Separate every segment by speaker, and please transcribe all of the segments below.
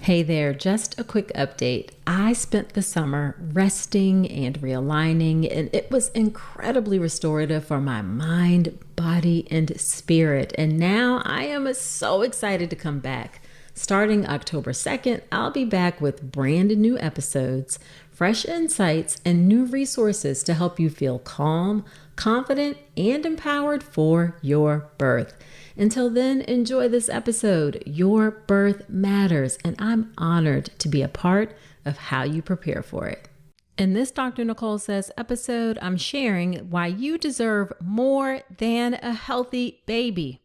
Speaker 1: Hey there, just a quick update. I spent the summer resting and realigning, and it was incredibly restorative for my mind, body, and spirit. And now I am so excited to come back. Starting October 2nd, I'll be back with brand new episodes, fresh insights, and new resources to help you feel calm, confident, and empowered for your birth. Until then, enjoy this episode. Your birth matters, and I'm honored to be a part of how you prepare for it. In this Dr. Nicole Says episode, I'm sharing why you deserve more than a healthy baby.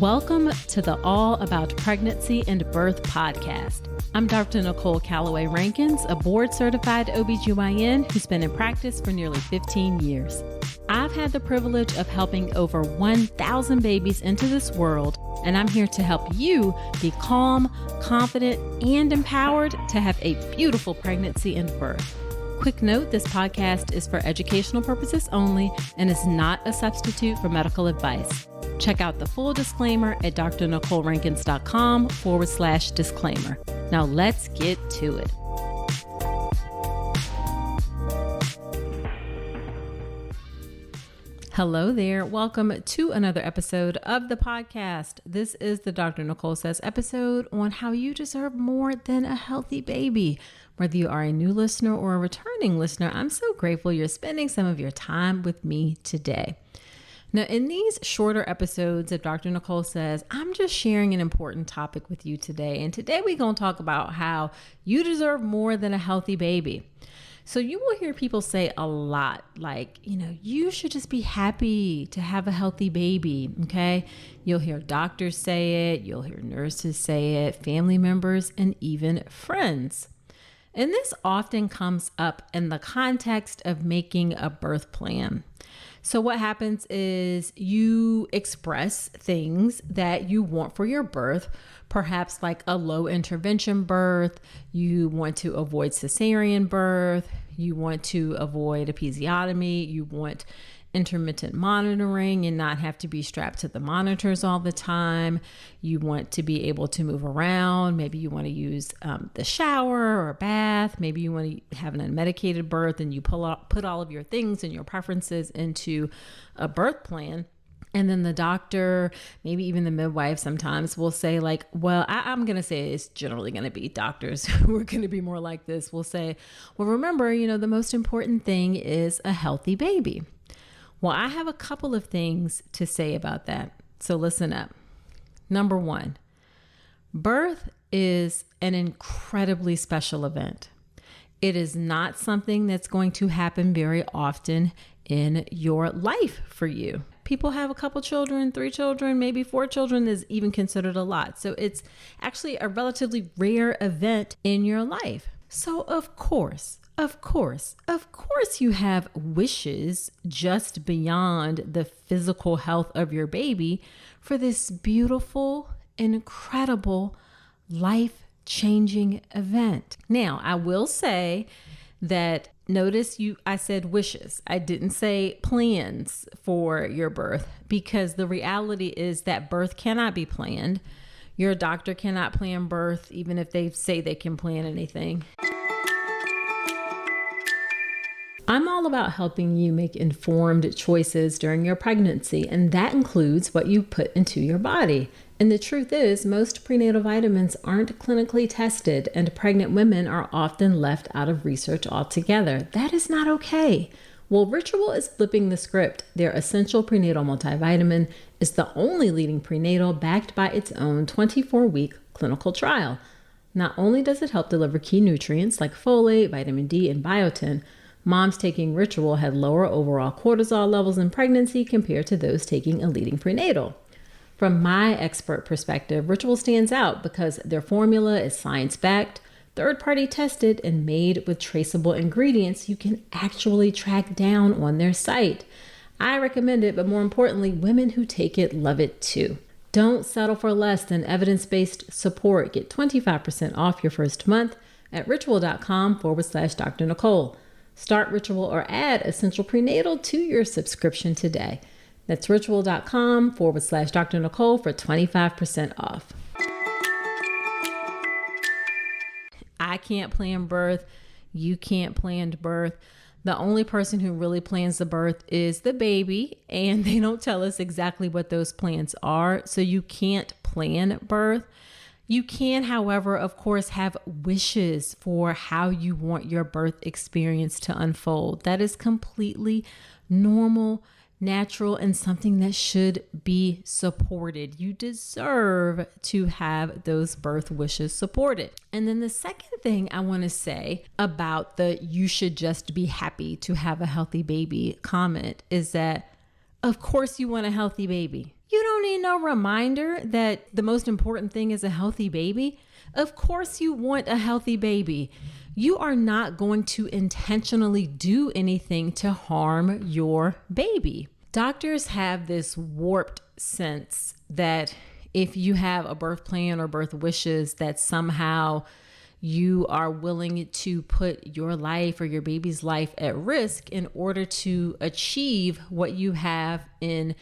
Speaker 1: Welcome to the All About Pregnancy and Birth podcast. I'm Dr. Nicole Calloway Rankins, a board-certified OBGYN who's been in practice for nearly 15 years. I've had the privilege of helping over 1,000 babies into this world, and I'm here to help you be calm, confident, and empowered to have a beautiful pregnancy and birth. Quick note, this podcast is for educational purposes only and is not a substitute for medical advice. Check out the full disclaimer at drnicolerankins.com/disclaimer. Now let's get to it. Hello there. Welcome to another episode of the podcast. This is the Dr. Nicole Says episode on how you deserve more than a healthy baby. Whether you are a new listener or a returning listener, I'm so grateful you're spending some of your time with me today. Now, in these shorter episodes of Dr. Nicole Says, I'm just sharing an important topic with you today. And today we're going to talk about how you deserve more than a healthy baby. So you will hear people say a lot like, you should just be happy to have a healthy baby, okay? You'll hear doctors say it, you'll hear nurses say it, family members, and even friends. And this often comes up in the context of making a birth plan. So what happens is you express things that you want for your birth, perhaps like a low intervention birth. You want to avoid cesarean birth. You want to avoid episiotomy. You want intermittent monitoring and not have to be strapped to the monitors all the time. You want to be able to move around. Maybe you want to use the shower or a bath. Maybe you want to have an unmedicated birth and you put all of your things and your preferences into a birth plan. And then the doctor, maybe even the midwife sometimes will say like, well, I'm going to say it's generally going to be doctors who are going to be more like this. Will say, well, remember, the most important thing is a healthy baby. Well, I have a couple of things to say about that. So listen up. Number one, birth is an incredibly special event. It is not something that's going to happen very often in your life for you. People have a couple children, 3 children, maybe 4 children is even considered a lot. So it's actually a relatively rare event in your life. So of course, you have wishes just beyond the physical health of your baby for this beautiful, incredible, life-changing event. Now, I will say that notice I said wishes. I didn't say plans for your birth because the reality is that birth cannot be planned. Your doctor cannot plan birth, even if they say they can plan anything. I'm all about helping you make informed choices during your pregnancy, and that includes what you put into your body. And the truth is, most prenatal vitamins aren't clinically tested, and pregnant women are often left out of research altogether. That is not okay. Well, Ritual is flipping the script. Their essential prenatal multivitamin is the only leading prenatal backed by its own 24-week clinical trial. Not only does it help deliver key nutrients like folate, vitamin D, and biotin, moms taking Ritual had lower overall cortisol levels in pregnancy compared to those taking a leading prenatal. From my expert perspective, Ritual stands out because their formula is science-backed, third-party tested, and made with traceable ingredients you can actually track down on their site. I recommend it, but more importantly, women who take it love it too. Don't settle for less than evidence-based support. Get 25% off your first month at ritual.com/Dr. Nicole. Start Ritual or add Essential Prenatal to your subscription today. That's ritual.com/Dr. Nicole for 25% off. I can't plan birth. You can't plan birth. The only person who really plans the birth is the baby, and they don't tell us exactly what those plans are. So you can't plan birth. You can, however, of course, have wishes for how you want your birth experience to unfold. That is completely normal, natural, and something that should be supported. You deserve to have those birth wishes supported. And then the second thing I want to say about the "you should just be happy to have a healthy baby" comment is that, of course, you want a healthy baby. You don't need no reminder that the most important thing is a healthy baby. Of course, you want a healthy baby. You are not going to intentionally do anything to harm your baby. Doctors have this warped sense that if you have a birth plan or birth wishes, that somehow you are willing to put your life or your baby's life at risk in order to achieve what you have in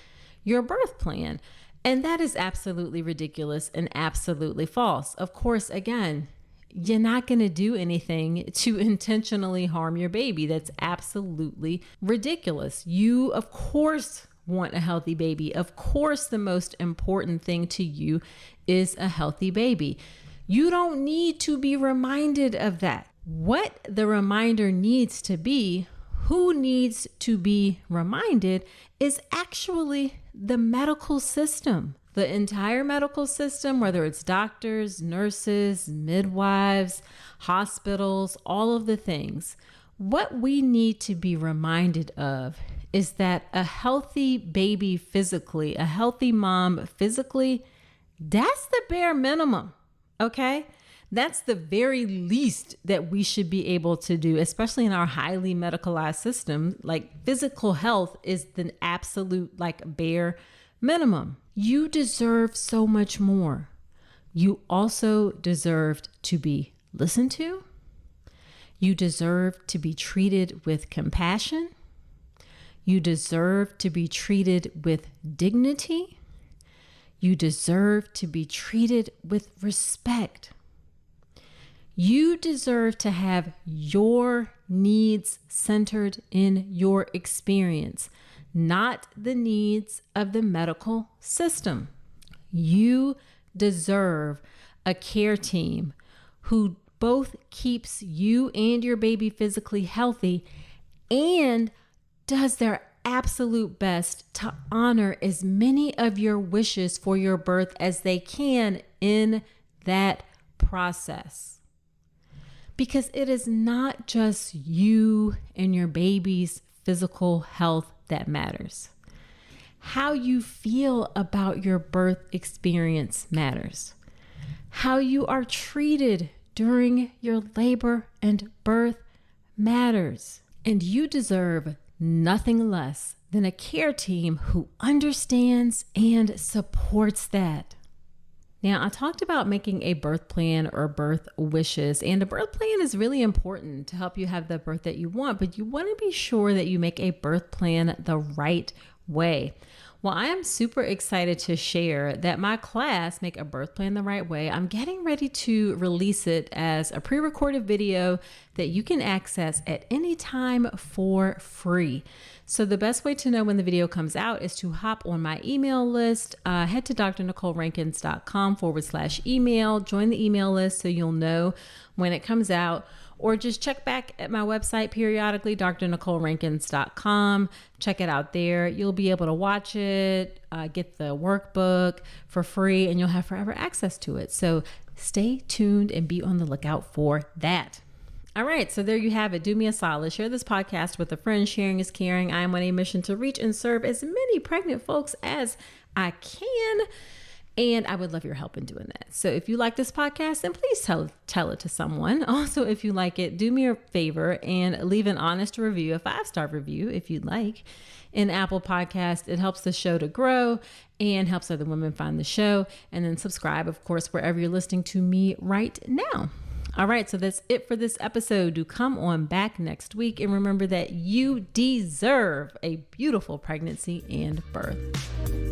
Speaker 1: your birth plan. And that is absolutely ridiculous and absolutely false. Of course, again, you're not going to do anything to intentionally harm your baby. That's absolutely ridiculous. You, of course, want a healthy baby. Of course, the most important thing to you is a healthy baby. You don't need to be reminded of that. What the reminder needs to be, who needs to be reminded, is actually the medical system. The entire medical system, whether it's doctors, nurses, midwives, hospitals, all of the things. What we need to be reminded of is that a healthy baby physically, a healthy mom physically, that's the bare minimum, okay? That's the very least that we should be able to do, especially in our highly medicalized system. Like, physical health is the absolute bare minimum. You deserve so much more. You also deserve to be listened to. You deserve to be treated with compassion. You deserve to be treated with dignity. You deserve to be treated with respect. You deserve to have your needs centered in your experience, not the needs of the medical system. You deserve a care team who both keeps you and your baby physically healthy and does their absolute best to honor as many of your wishes for your birth as they can in that process. Because it is not just you and your baby's physical health that matters. How you feel about your birth experience matters. How you are treated during your labor and birth matters. And you deserve nothing less than a care team who understands and supports that. Now, I talked about making a birth plan or birth wishes, and a birth plan is really important to help you have the birth that you want, but you want to be sure that you make a birth plan the right way. Well, I am super excited to share that my class, Make a Birth Plan the Right Way, I'm getting ready to release it as a pre-recorded video that you can access at any time for free. So the best way to know when the video comes out is to hop on my email list. Head to drnicolerankins.com/email, join the email list so you'll know when it comes out. Or just check back at my website periodically, drnicolerankins.com. Check it out there. You'll be able to watch it, get the workbook for free, and you'll have forever access to it. So stay tuned and be on the lookout for that. All right, so there you have it. Do me a solid. Share this podcast with a friend. Sharing is caring. I am on a mission to reach and serve as many pregnant folks as I can. And I would love your help in doing that. So if you like this podcast, then please tell it to someone. Also, if you like it, do me a favor and leave an honest review, a 5-star review, if you'd like, in Apple Podcast. It helps the show to grow and helps other women find the show. And then subscribe, of course, wherever you're listening to me right now. All right, so that's it for this episode. Do come on back next week and remember that you deserve a beautiful pregnancy and birth.